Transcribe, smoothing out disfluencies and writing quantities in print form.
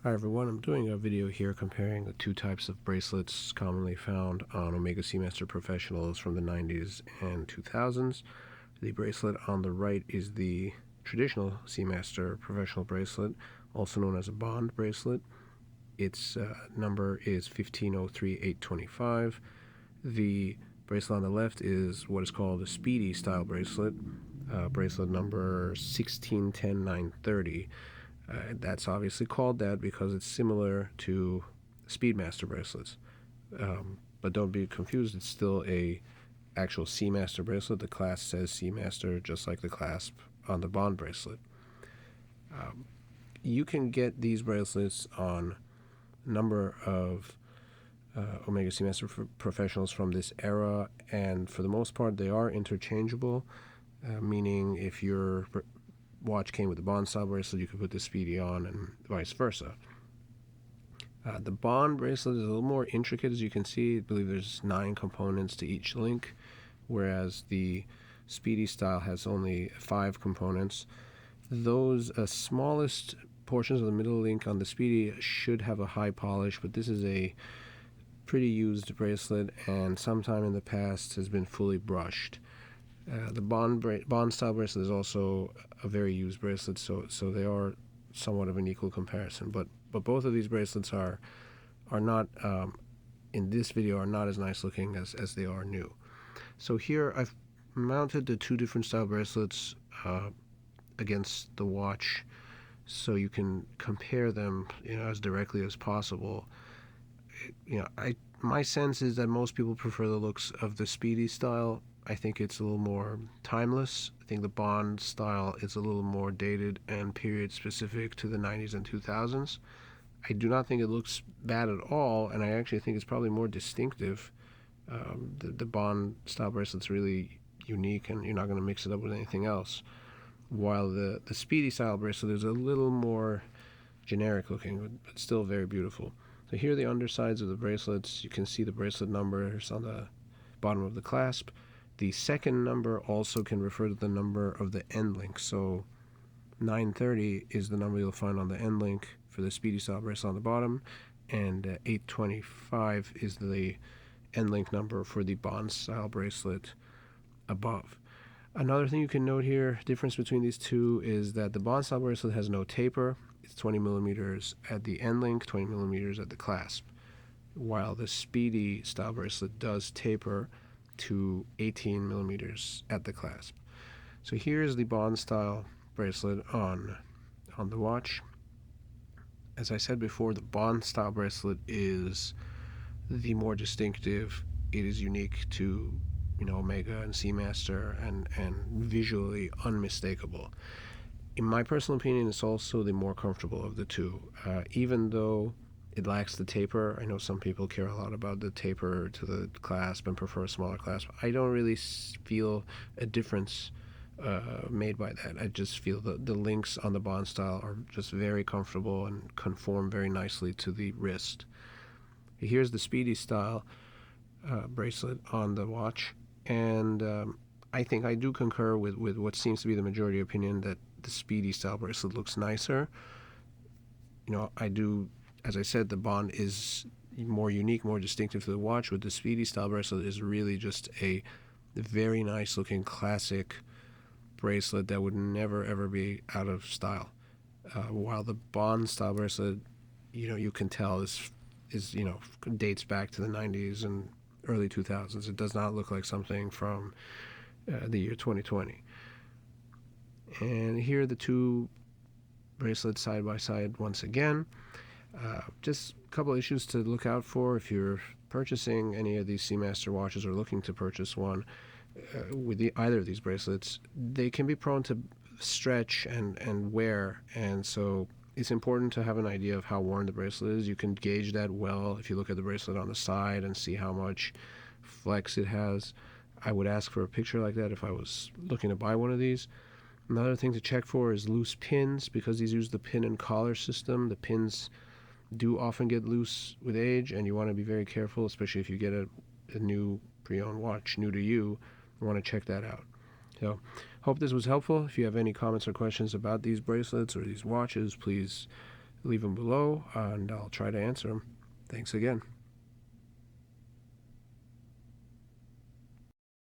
Hi everyone, I'm doing a video here comparing the two types of bracelets commonly found on Omega Seamaster Professionals from the 90s and 2000s. The bracelet on the right is the traditional Seamaster Professional bracelet, also known as a bond bracelet. Its number is 1503825. The bracelet on the left is what is called a speedy style bracelet, bracelet number 1610930. That's obviously called that because it's similar to Speedmaster bracelets. But don't be confused, it's still a actual Seamaster bracelet. The clasp says Seamaster, just like the clasp on the bond bracelet. You can get these bracelets on a number of Omega Seamaster Professionals from this era, and for the most part they are interchangeable, meaning if your watch came with a bond style bracelet, you could put the speedy on, and vice versa. The bond bracelet is a little more intricate, as you can see. I believe there's 9 components to each link, whereas the speedy style has only 5 components. Those smallest portions of the middle link on the speedy should have a high polish, but this is a pretty used bracelet and sometime in the past has been fully brushed. The bond style bracelet is also a very used bracelet, so they are somewhat of an equal comparison. But both of these bracelets are not in this video are not as nice looking as they are new. So here I've mounted the 2 different style bracelets against the watch, so you can compare them, as directly as possible. My sense is that most people prefer the looks of the speedy style. I think it's a little more timeless. I think the bond style is a little more dated and period specific to the 90s and 2000s. I do not think it looks bad at all, and I actually think it's probably more distinctive. The bond style bracelet's really unique, and you're not going to mix it up with anything else. While the speedy style bracelet is a little more generic looking, but still very beautiful. So here are the undersides of the bracelets. You can see the bracelet numbers on the bottom of the clasp. The second number also can refer to the number of the end link. So 930 is the number you'll find on the end link for the speedy style bracelet on the bottom, and 825 is the end link number for the bond style bracelet above. Another thing you can note here, difference between these two, is that the bond style bracelet has no taper. It's 20 millimeters at the end link, 20 millimeters at the clasp, while the speedy style bracelet does taper to 18 millimeters at the clasp. So here's the bond style bracelet on the watch. As I said before, the bond style bracelet is the more distinctive. It is unique to Omega and Seamaster, and visually unmistakable. In my personal opinion, it's also the more comfortable of the two. Even though it lacks the taper, I know some people care a lot about the taper to the clasp and prefer a smaller clasp. I don't really feel a difference made by that. I just feel the links on the bond style are just very comfortable and conform very nicely to the wrist. Here's the speedy style bracelet on the watch, and I think I do concur with what seems to be the majority opinion, that the speedy style bracelet looks nicer. I do, as I said, the bond is more unique, more distinctive to the watch. With the speedy style bracelet is really just a very nice looking classic bracelet that would never ever be out of style. While the bond style bracelet, you can tell is dates back to the 90s and early 2000s. It does not look like something from the year 2020. And here are the 2 bracelets side by side once again. Just a couple issues to look out for if you're purchasing any of these Seamaster watches or looking to purchase one with either of these bracelets. They can be prone to stretch and wear, and so it's important to have an idea of how worn the bracelet is. You can gauge that well if you look at the bracelet on the side and see how much flex it has. I would ask for a picture like that if I was looking to buy one of these. Another thing to check for is loose pins, because these use the pin and collar system. The pins do often get loose with age, and you want to be very careful, especially if you get a new pre-owned watch, new to you. You want to check that out. So, hope this was helpful. If you have any comments or questions about these bracelets or these watches, please leave them below and I'll try to answer them. Thanks again.